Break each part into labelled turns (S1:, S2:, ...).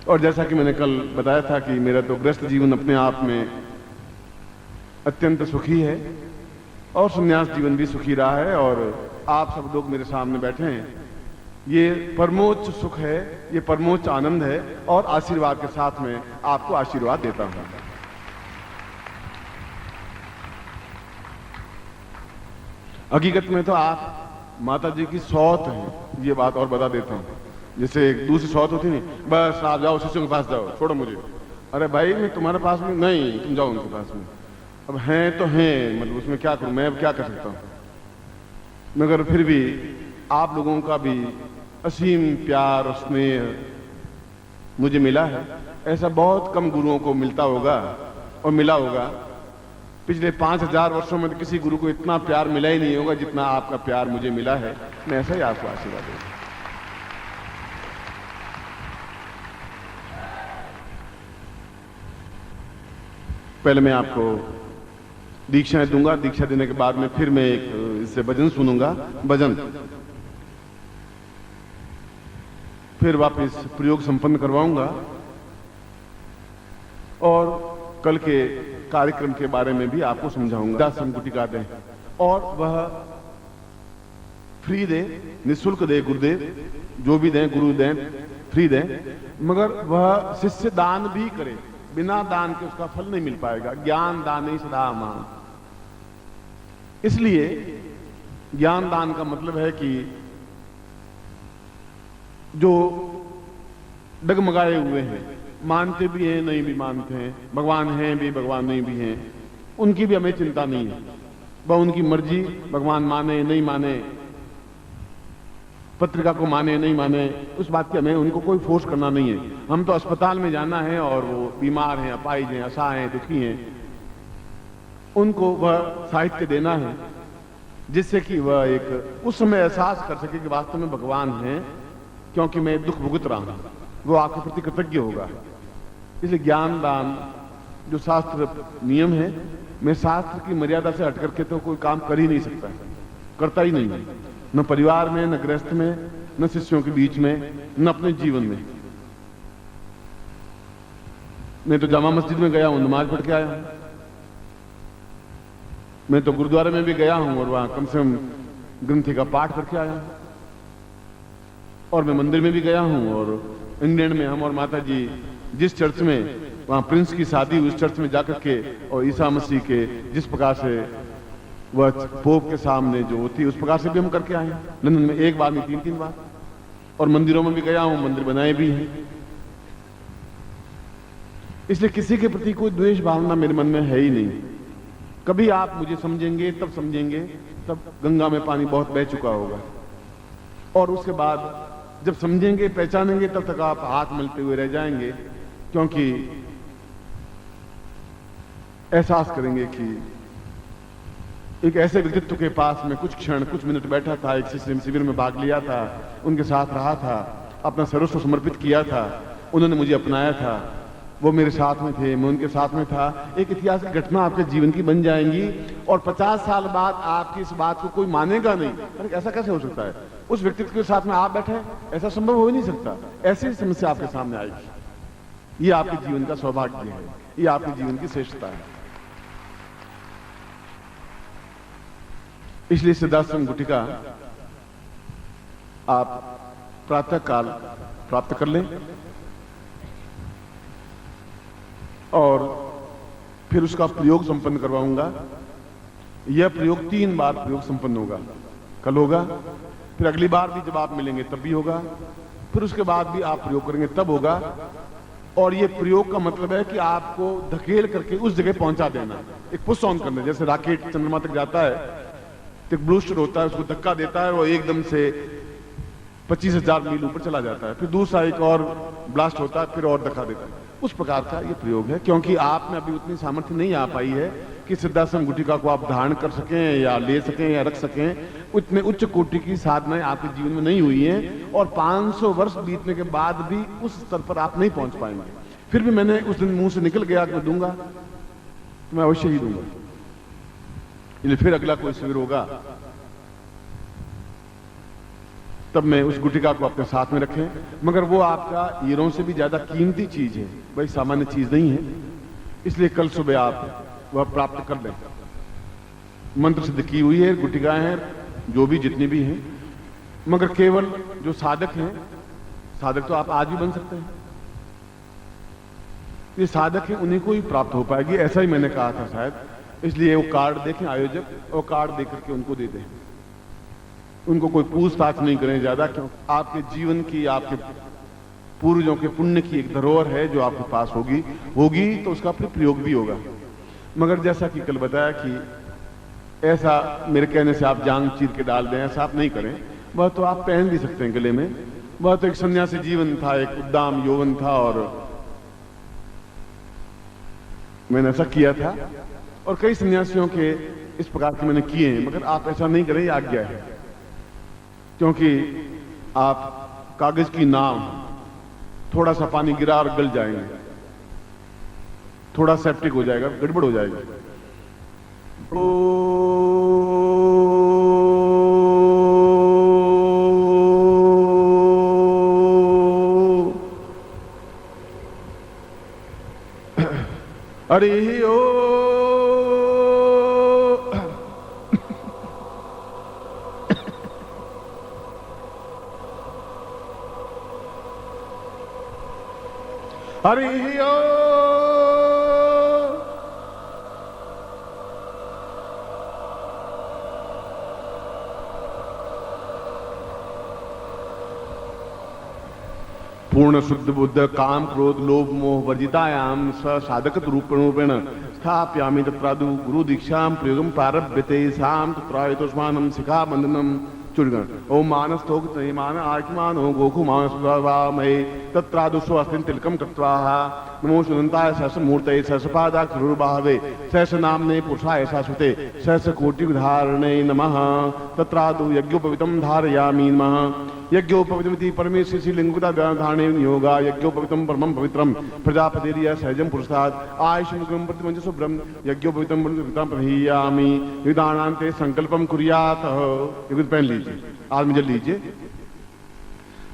S1: और जैसा कि मैंने कल बताया था कि मेरा तो गृहस्थ जीवन अपने आप में अत्यंत सुखी है और संन्यास जीवन भी सुखी रहा है, और आप सब लोग मेरे सामने बैठे हैं, ये परमोच्च सुख है, ये परमोच्च आनंद है, और आशीर्वाद के साथ में आपको आशीर्वाद देता हूं। हकीकत में तो आप माता जी की सौत हैं, ये बात और बता देता हूं। जैसे एक दूसरी सौत होती नहीं, बस आप जाओ शिष्यों के पास जाओ, छोड़ो मुझे। अरे भाई मैं तुम्हारे पास में नहीं, तुम जाओ उनके पास में। अब हैं तो हैं, मतलब उसमें क्या करूं मैं, अब क्या कर सकता हूं। मगर फिर भी आप लोगों का भी असीम प्यार और स्नेह मुझे मिला है। ऐसा बहुत कम गुरुओं को मिलता होगा और मिला होगा। पिछले 5000 वर्षों में तो किसी गुरु को इतना प्यार मिला ही नहीं होगा जितना आपका प्यार मुझे मिला है। मैं ऐसा ही आपको आशीर्वाद दूंगा। पहले मैं आपको दीक्षाएं दूंगा, दीक्षा देने के बाद में फिर मैं एक इससे भजन सुनूंगा, भजन, फिर वापस प्रयोग संपन्न करवाऊंगा और कल के कार्यक्रम के बारे में भी आपको समझाऊंगा। दासन गुटिका दें और वह फ्री दे, निःशुल्क दे गुरुदेव, जो भी दें गुरु दें, फ्री दें, मगर वह शिष्य दान भी करे। बिना दान के उसका फल नहीं मिल पाएगा। ज्ञान दान ही सदा मान। इसलिए ज्ञान दान का मतलब है कि जो डगमगाए हुए हैं, मानते भी हैं नहीं भी मानते हैं, भगवान हैं भी भगवान नहीं भी हैं, उनकी भी हमें चिंता नहीं है। वह उनकी मर्जी, भगवान माने नहीं माने, पत्रिका को माने नहीं माने, उस बात की हमें उनको कोई फोर्स करना नहीं है। हम तो अस्पताल में जाना है और वो बीमार हैं, अपाहिज हैं, असहाय हैं, दुखी हैं, उनको वह साहित्य देना है जिससे कि वह एक उस समय एहसास कर सके कि वास्तव में भगवान हैं, क्योंकि मैं दुख भुगत रहा हूं, वो आपके प्रति कृतज्ञ होगा। इसलिए ज्ञान दान जो शास्त्र नियम है, मैं शास्त्र की मर्यादा से हट करके तो कोई काम कर ही नहीं सकता, करता ही नहीं है, न परिवार में, न गृहस्थ में, न शिष्यों के बीच में, न अपने जीवन में। मैं तो जामा मस्जिद में गया हूं, नमाज पढ़ के आया हूं। मैं तो गुरुद्वारे में भी गया हूं और वहां कम से कम ग्रंथि का पाठ करके आया हूं। और मैं मंदिर में भी गया हूं, और इंग्लैंड में हम और माता जी जिस चर्च में वहां प्रिंस की शादी हुई, उस चर्च में जाकर के और ईसा मसीह के जिस प्रकार से वह पोप के सामने जो होती है उस प्रकार से भी हम करके आए हैं। लंदन में एक बार नहीं 3-3 बार। और मंदिरों में भी गया हूं, मंदिर बनाए भी हैं। इसलिए किसी के प्रति कोई द्वेष भावना मेरे मन में है ही नहीं। कभी आप मुझे समझेंगे तब समझेंगे, तब गंगा में पानी बहुत बह चुका होगा, और उसके बाद जब समझेंगे पहचानेंगे तब तक आप हाथ मिलते हुए रह जाएंगे, क्योंकि एहसास करेंगे कि एक ऐसे व्यक्तित्व के पास में कुछ क्षण, कुछ मिनट बैठा था, एक शिविर में भाग लिया था, उनके साथ रहा था, अपना सर्वस्व समर्पित किया था, उन्होंने मुझे अपनाया था, वो मेरे साथ में थे, मैं उनके साथ में था। एक ऐतिहासिक घटना आपके जीवन की बन जाएंगी, और 50 साल बाद आपकी इस बात को कोई मानेगा नहीं। अरे ऐसा कैसे हो सकता है, उस व्यक्तित्व के साथ में आप बैठे, ऐसा संभव हो ही नहीं सकता। ऐसी समस्या आपके सामने आएगी। ये आपके जीवन का सौभाग्य है, ये आपके जीवन की श्रेष्ठता है। इसलिए सिद्धाश्रम गुटिका आप प्रातः काल प्राप्त कर लें, और फिर उसका प्रयोग संपन्न करवाऊंगा। यह प्रयोग 3 बार प्रयोग संपन्न होगा। कल होगा, फिर अगली बार भी जब आप मिलेंगे तब भी होगा, फिर उसके बाद भी आप प्रयोग करेंगे तब होगा। और ये प्रयोग का मतलब है कि आपको धकेल करके उस जगह पहुंचा देना, एक पुश ऑन करना। जैसे रॉकेट चंद्रमा तक जाता है तो एक ब्रूस्टर होता है, उसको धक्का देता है, वो एकदम से 25,000 मील ऊपर चला जाता है, फिर दूसरा एक और ब्लास्ट होता है, फिर और धक्का देता है। उस प्रकार का ये प्रयोग है, क्योंकि आप में अभी उतनी सामर्थ्य नहीं आ पाई है कि सिद्धाश्रम गुटिका को आप धारण कर सकें या ले सकें या रख सकें। उतने उच्च कोटि की साधनाएं आपके जीवन में नहीं हुई हैं, और 500 वर्ष बीतने के बाद भी उस स्तर पर आप नहीं पहुंच पाएंगे। फिर भी मैंने उस दिन मुंह से निकल गया कि मैं दूंगा, तो मैं अवश्य ही दूंगा। इसलिए फिर अगला कोई शिविर होगा तब मैं उस गुटिका को अपने साथ में रखें, मगर वो आपका हीरों से भी ज्यादा कीमती चीज है, भाई सामान्य चीज नहीं है, इसलिए कल सुबह आप वह प्राप्त कर लें। मंत्र सिद्ध की हुई है, गुटिकाएं हैं जो भी जितनी भी हैं, मगर केवल जो साधक हैं, साधक तो आप आज भी बन सकते हैं, ये साधक हैं उन्हीं को ही प्राप्त हो पाएगी, ऐसा ही मैंने कहा था शायद। इसलिए वो कार्ड देखें आयोजक, और कार्ड देकर के उनको दे दें, उनको कोई पूछताछ नहीं करें ज्यादा, क्यों आपके जीवन की, आपके पूर्वजों के पुण्य की एक धरोहर है जो आपके पास होगी तो उसका फिर प्रयोग भी होगा। मगर जैसा कि कल बताया कि ऐसा मेरे कहने से आप जान चीर के डाल दें, ऐसा आप नहीं करें। वह तो आप पहन भी सकते हैं गले में, वह तो एक सन्यासी जीवन था, एक उद्दाम यौवन था, और मैंने ऐसा किया था और कई सन्यासियों के इस प्रकार के मैंने किए हैं, मगर आप ऐसा नहीं करें, ये आज्ञा है, क्योंकि आप कागज की नाव, थोड़ा सा पानी गिरा और गल जाएंगे, थोड़ा सेप्टिक हो जाएगा, गड़बड़ हो जाएगा। हरि ओ हरि ओ पूर्ण शुद्ध बुद्ध काम क्रोध लोभ मोह वर्जितायाम स साधक रूपेण स्थापयामि तत्रादु गुरु दीक्षां प्रयोगं प्रारभ्यते साम तत्रायतोस्मानं शिखा बंधनम चुड़गण ओम मानस थोक मान आत्मान हो गोखु मानसवामहे तत्रादु स्वस्तिं तिलकं कृत्वा नमो सुनंताय सहस मूर्तये सहस पादा खरुर्बाहवे सहस नामने पुरुषाय शाश्वते सहस कोटि धारणे नमः तत्रादु यज्ञोपवितं धारयामि नमः यज्ञोपवितमिति परमेश्वर श्री लिंगुता धारणे योगा यज्ञोपवितं परमं पवित्रं प्रजापतिर्य सहजं पुरुषात् आयुष्यमुखं प्रतिमंच शुभ्रं यज्ञोपवितं प्रहियामि युधानान्ते संकल्पं कुर्यात्। युग पहन लीजिए, आज में जल लीजिए।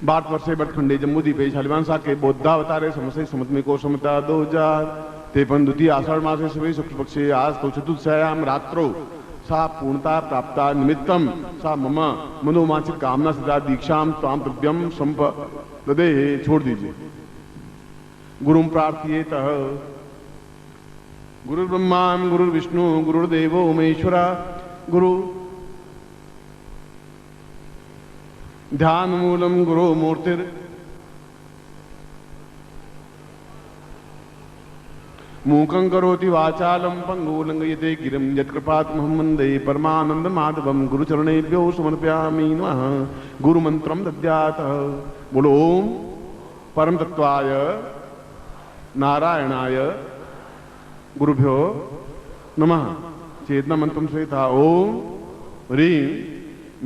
S1: भारत वर्षे बटखंडे जम्बूद्वीपे शालिवांसा के बौद्धावतारे समसे समुद्र को समता 2000 तेपन द्वितीय आषाढ़ मासे शुभ शुक्ल पक्षे आज तो चतुर्थयाम रात्रो सा पूर्णता प्राप्ता निमित्तम सा मम मनोवांछित कामना सदा दीक्षाम ताम द्रव्यम संपदे। छोड़ दीजिए। गुरुम प्रार्थयेत। गुरुर्ब्रह्मा गुरुर्विष्णु गुरुर्देवो महेश्वरा। गुरु ध्यान मूलम गुरु मूर्तिर मूकं करोति वाचालं पंगुलंघयते गिरिं यत्कृपातमहं वन्दे परमानंद माधवं गुरुचरणेभ्यो समर्पयामि नमः। गुरुमन्त्रं दद्यात्। बोलो ओम परम तत्वाय नारायणाय गुरुभ्यो नमः। चेतना मंत्रम से था ओम ह्रीं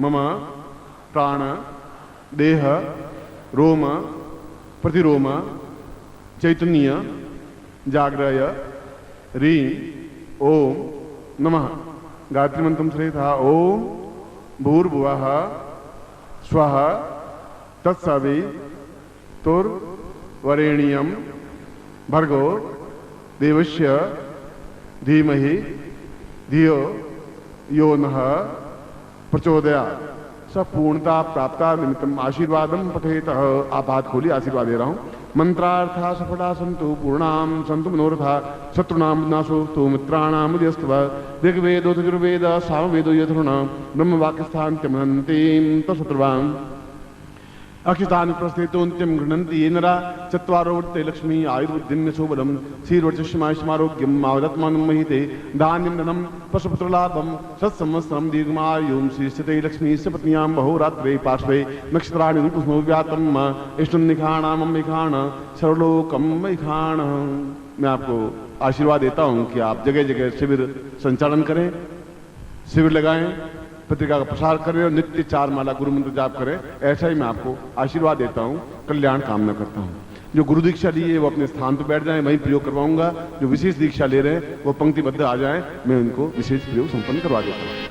S1: मम प्राण देह रोम प्रतिरोम चैतन्य जाग्रय ह्रीं ओम नमः। गायत्री मंत्रम से था ओम भूर्भुवः स्वः तत्सवितुर्वरेण्यं भर्गो देवस्य धीमहि धियो यो नः प्रचोदयात्। सब पूर्णता प्राप्ता निमित्तम आशीर्वादम पठेत। आप हाथ खोलिए, आशीर्वाद दे रहा हूं। मंत्रार्था सफला संतु पूर्णाम संतु मनोरथा शत्रुनाम विनाशो तो मित्राणाम उदयस्तव। ऋग्वेदो यजुर्वेद सामवेदो यथुर्न ब्रह्मवाक्यस्थान्त्यमनन्तीं तत्शत्रुवान् अक्षितानि प्रस्थितोन्त्यं गृह्णन्ति ये नरा। चत्वारो वर्ते लक्ष्मी आयुर्बुद्धिं शोभनं श्रीर्वचस्मायुष्मारोग्यं मावदत्मानं महिते। धान्यं धनं पशुपुत्रलाभं सत्संवत्सरं दीर्घमायुं श्रीस्थिते लक्ष्मी सपत्न्यां बहुरात्रे पार्श्वे नक्षत्राणि रूपस्मव्यातं इष्टनिखाणां मिखाण सर्वलोकं मिखाण। मैं आपको आशीर्वाद देता हूं कि आप जगह जगह शिविर संचालन करें, शिविर लगाएं, पत्रिका का प्रसार करें और नित्य 4 माला गुरु मंत्र जाप करें। ऐसा ही मैं आपको आशीर्वाद देता हूं, कल्याण कामना करता हूं। जो गुरु दीक्षा ली है वो अपने स्थान पर बैठ जाएं, वहीं प्रयोग करवाऊंगा। जो विशेष दीक्षा ले रहे हैं वो पंक्तिबद्ध आ जाएं, मैं उनको विशेष प्रयोग संपन्न करवा देता हूं।